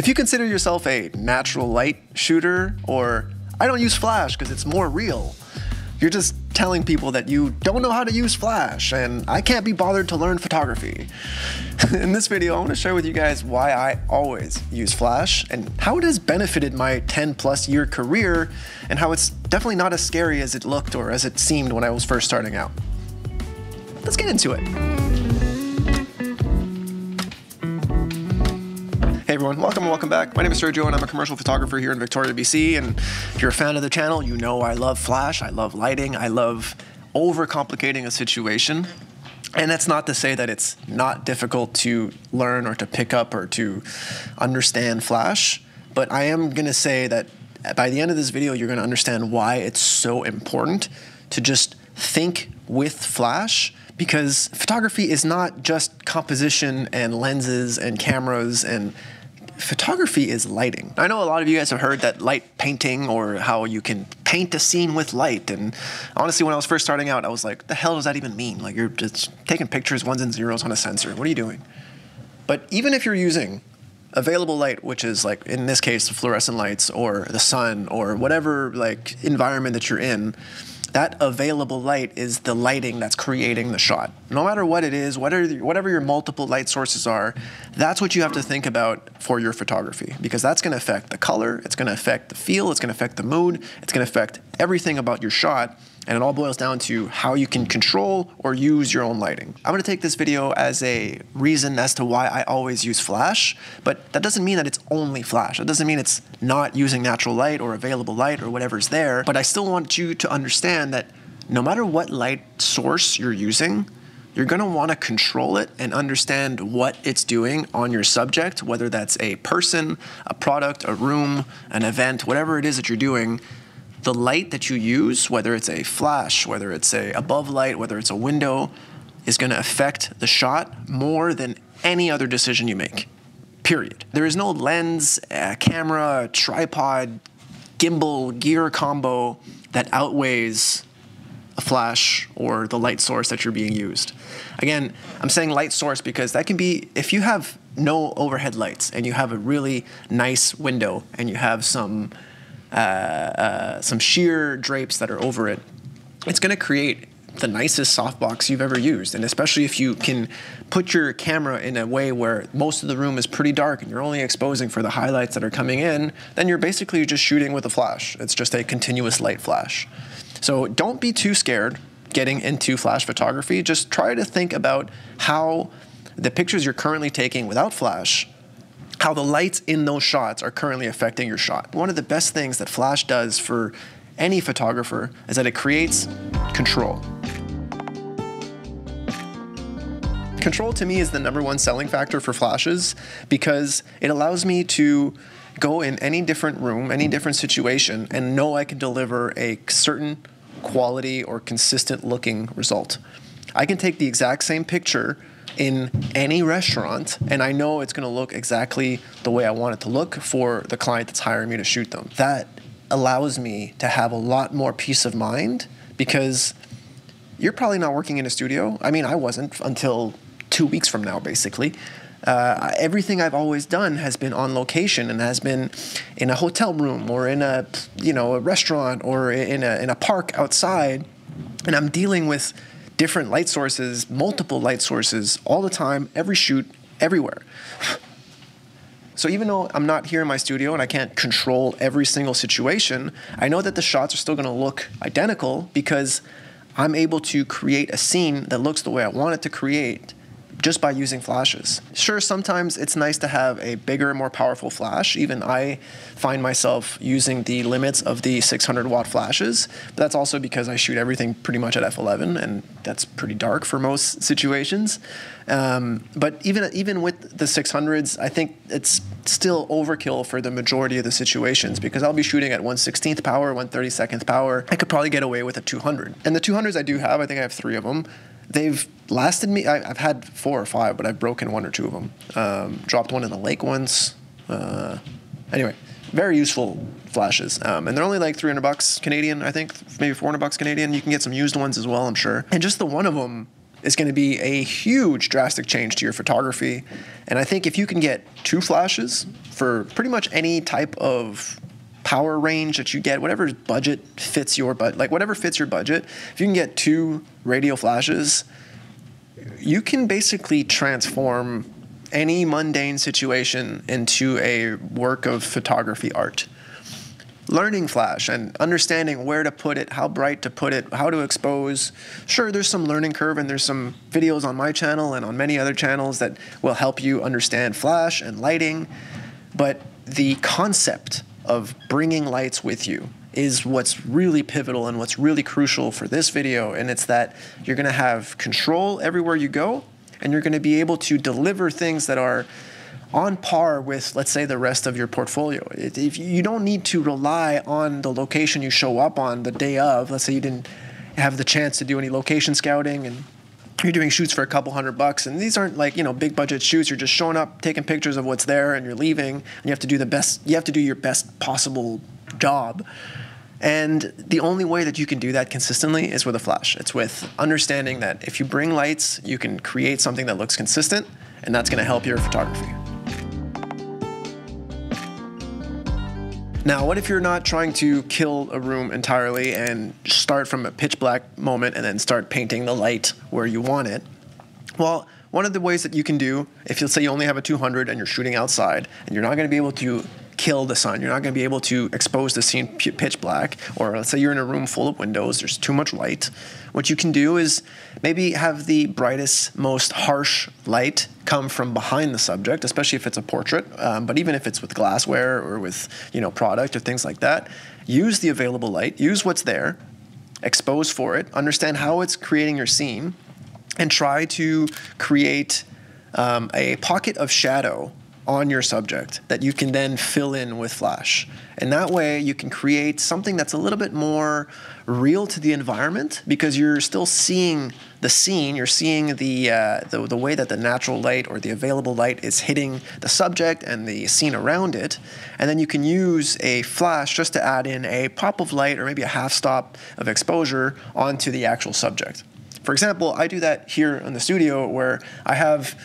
If you consider yourself a natural light shooter, or I don't use flash because it's more real, you're just telling people that you don't know how to use flash and I can't be bothered to learn photography. In this video, I want to share with you guys why I always use flash and how it has benefited my 10+ year career and how it's definitely not as scary as it looked or as it seemed when I was first starting out. Let's get into it. Hey everyone, welcome back. My name is Sergio and I'm a commercial photographer here in Victoria, BC. And if you're a fan of the channel, you know I love flash, I love lighting, I love overcomplicating a situation. And that's not to say that it's not difficult to learn or to pick up or to understand flash, but I am gonna say that by the end of this video, you're gonna understand why it's so important to just think with flash, because photography is not just composition and lenses and cameras, and photography is lighting. I know a lot of you guys have heard that light painting, or how you can paint a scene with light, and honestly when I was first starting out I was like, the hell does that even mean? Like, you're just taking pictures, ones and zeros on a sensor, what are you doing? But even if you're using available light, which is like in this case fluorescent lights or the sun or whatever like environment that you're in, that available light is the lighting that's creating the shot. No matter what it is, whatever your multiple light sources are, that's what you have to think about for your photography, because that's gonna affect the color, it's gonna affect the feel, it's gonna affect the mood, it's gonna affect everything about your shot, and it all boils down to how you can control or use your own lighting. I'm gonna take this video as a reason as to why I always use flash, but that doesn't mean that it's only flash. That doesn't mean it's not using natural light or available light or whatever's there, but I still want you to understand that no matter what light source you're using, you're gonna wanna control it and understand what it's doing on your subject, whether that's a person, a product, a room, an event, whatever it is that you're doing. The light that you use, whether it's a flash, whether it's a above light, whether it's a window, is gonna affect the shot more than any other decision you make, period. There is no lens, camera, tripod, gimbal, gear combo that outweighs a flash or the light source that you're being used. Again, I'm saying light source because that can be, if you have no overhead lights and you have a really nice window and you have some sheer drapes that are over it, it's going to create the nicest softbox you've ever used. And especially if you can put your camera in a way where most of the room is pretty dark and you're only exposing for the highlights that are coming in, then you're basically just shooting with a flash. It's just a continuous light flash. So don't be too scared getting into flash photography. Just try to think about how the pictures you're currently taking without flash, how the lights in those shots are currently affecting your shot. One of the best things that flash does for any photographer is that it creates control. Control to me is the #1 selling factor for flashes, because it allows me to go in any different room, any different situation, and know I can deliver a certain quality or consistent looking result. I can take the exact same picture in any restaurant and I know it's going to look exactly the way I want it to look for the client that's hiring me to shoot them. That allows me to have a lot more peace of mind, because you're probably not working in a studio. I mean, I wasn't until 2 weeks from now, basically. Everything I've always done has been on location and has been in a hotel room or in a restaurant or in a park outside, and I'm dealing with different light sources, multiple light sources all the time, every shoot, everywhere. So even though I'm not here in my studio and I can't control every single situation, I know that the shots are still gonna look identical because I'm able to create a scene that looks the way I want it to create just by using flashes. Sure, sometimes it's nice to have a bigger, more powerful flash. Even I find myself using the limits of the 600-watt flashes, but that's also because I shoot everything pretty much at f11, and that's pretty dark for most situations. But even with the 600s, I think it's still overkill for the majority of the situations, because I'll be shooting at 1/16th power, 1/32nd power. I could probably get away with a 200. And the 200s I do have, I think I have 3 of them. They've lasted me, I've had 4 or 5, but I've broken 1 or 2 of them. Dropped one in the lake once. Anyway, very useful flashes. And they're only like $300 Canadian, I think, maybe $400 Canadian. You can get some used ones as well, I'm sure. And just the one of them is going to be a huge drastic change to your photography. And I think if you can get 2 flashes for pretty much any type of power range that you get, whatever budget fits your budget, like whatever fits your budget, if you can get 2 radio flashes, you can basically transform any mundane situation into a work of photography art. Learning flash and understanding where to put it, how bright to put it, how to expose. Sure, there's some learning curve, and there's some videos on my channel and on many other channels that will help you understand flash and lighting, but the concept of bringing lights with you is what's really pivotal and what's really crucial for this video, and it's that you're going to have control everywhere you go, and you're going to be able to deliver things that are on par with, let's say, the rest of your portfolio. If you don't need to rely on the location you show up on the day of. Let's say you didn't have the chance to do any location scouting and you're doing shoots for a couple $100, and these aren't like, big budget shoots. You're just showing up, taking pictures of what's there, and you're leaving, and you have to do your best possible job. And the only way that you can do that consistently is with a flash. It's with understanding that if you bring lights, you can create something that looks consistent, and that's going to help your photography. Now, what if you're not trying to kill a room entirely and start from a pitch black moment and then start painting the light where you want it? Well, one of the ways that you can do, if you'll say you only have a 200 and you're shooting outside and you're not going to be able to kill the sun, you're not going to be able to expose the scene pitch black, or let's say you're in a room full of windows, there's too much light, what you can do is maybe have the brightest, most harsh light come from behind the subject, especially if it's a portrait, but even if it's with glassware or with product or things like that. Use the available light, use what's there, expose for it, understand how it's creating your scene, and try to create a pocket of shadow on your subject that you can then fill in with flash. And that way you can create something that's a little bit more real to the environment, because you're still seeing the scene, you're seeing the way that the natural light or the available light is hitting the subject and the scene around it. And then you can use a flash just to add in a pop of light or maybe a half stop of exposure onto the actual subject. For example, I do that here in the studio, where I have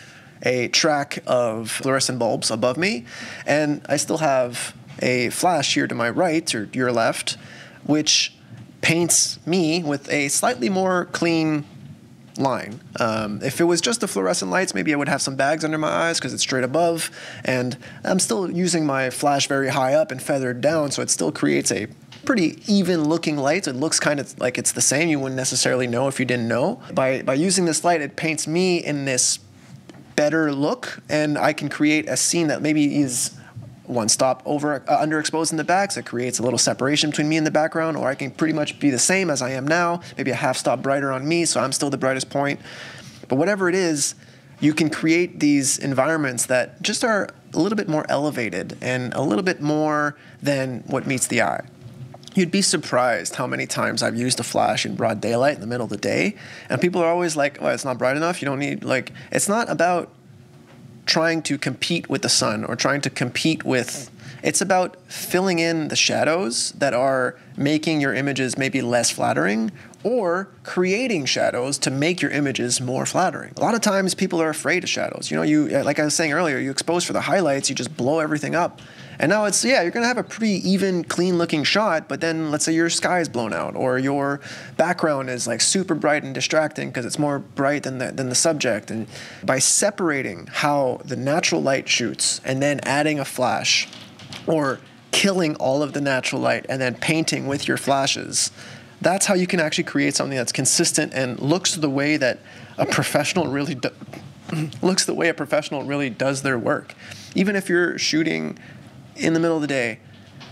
a track of fluorescent bulbs above me, and I still have a flash here to my right or your left, which paints me with a slightly more clean line. If it was just the fluorescent lights, maybe I would have some bags under my eyes because it's straight above, and I'm still using my flash very high up and feathered down, so it still creates a pretty even looking light. It looks kind of like it's the same. You wouldn't necessarily know if you didn't know. By using this light, it paints me in this better look, and I can create a scene that maybe is one stop underexposed in the back, so it creates a little separation between me and the background, or I can pretty much be the same as I am now, maybe a half stop brighter on me, so I'm still the brightest point. But whatever it is, you can create these environments that just are a little bit more elevated and a little bit more than what meets the eye. You'd be surprised how many times I've used a flash in broad daylight in the middle of the day, and people are always like, oh, it's not bright enough, you don't need, it's not about trying to compete with the sun or trying to compete with, it's about filling in the shadows that are making your images maybe less flattering, or creating shadows to make your images more flattering. A lot of times people are afraid of shadows. Like I was saying earlier, you expose for the highlights, you just blow everything up. And now you're gonna have a pretty even, clean looking shot, but then let's say your sky is blown out, or your background is like super bright and distracting because it's more bright than the subject. And by separating how the natural light shoots and then adding a flash, or killing all of the natural light and then painting with your flashes, that's how you can actually create something that's consistent and looks the way that a professional really does their work. Even if you're shooting in the middle of the day,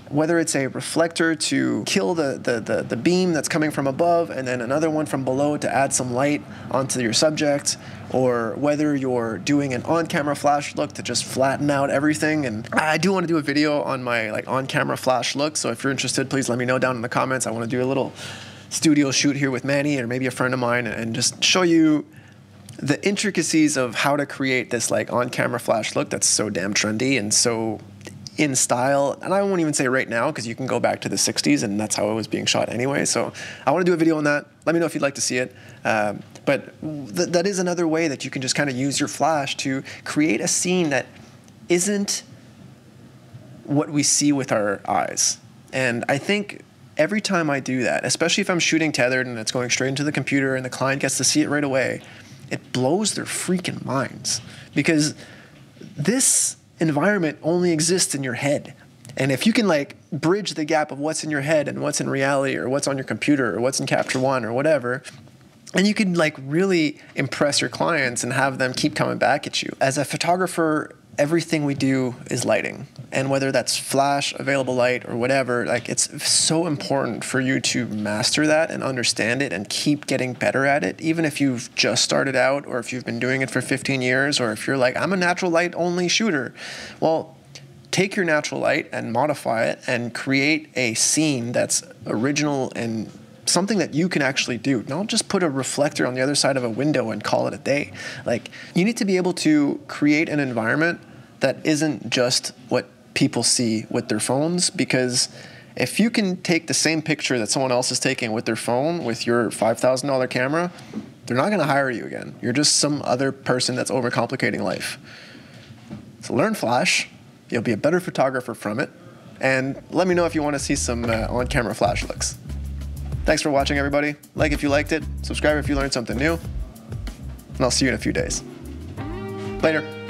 whether it's a reflector to kill the beam that's coming from above and then another one from below to add some light onto your subject, or whether you're doing an on-camera flash look to just flatten out everything. And I do want to do a video on my on-camera flash look, so if you're interested, please let me know down in the comments. I want to do a little studio shoot here with Manny or maybe a friend of mine and just show you the intricacies of how to create this on-camera flash look that's so damn trendy and so in style, and I won't even say right now because you can go back to the 60s and that's how it was being shot anyway. So I want to do a video on that. Let me know if you'd like to see it. But that is another way that you can just kind of use your flash to create a scene that isn't what we see with our eyes. And I think every time I do that, especially if I'm shooting tethered and it's going straight into the computer and the client gets to see it right away, it blows their freaking minds, because this environment only exists in your head. And if you can like bridge the gap of what's in your head and what's in reality, or what's on your computer, or what's in Capture One or whatever, and you can like really impress your clients and have them keep coming back at you. As a photographer, everything we do is lighting, and whether that's flash, available light, or whatever, like it's so important for you to master that and understand it and keep getting better at it, even if you've just started out, or if you've been doing it for 15 years, or if you're like, I'm a natural light only shooter. Well, take your natural light and modify it and create a scene that's original and something that you can actually do. Don't just put a reflector on the other side of a window and call it a day. Like, you need to be able to create an environment that isn't just what people see with their phones, because if you can take the same picture that someone else is taking with their phone with your $5,000 camera, they're not going to hire you again. You're just some other person that's overcomplicating life. So learn flash. You'll be a better photographer from it. And let me know if you want to see some on-camera flash looks. Thanks for watching, everybody. Like if you liked it, subscribe if you learned something new, and I'll see you in a few days. Later.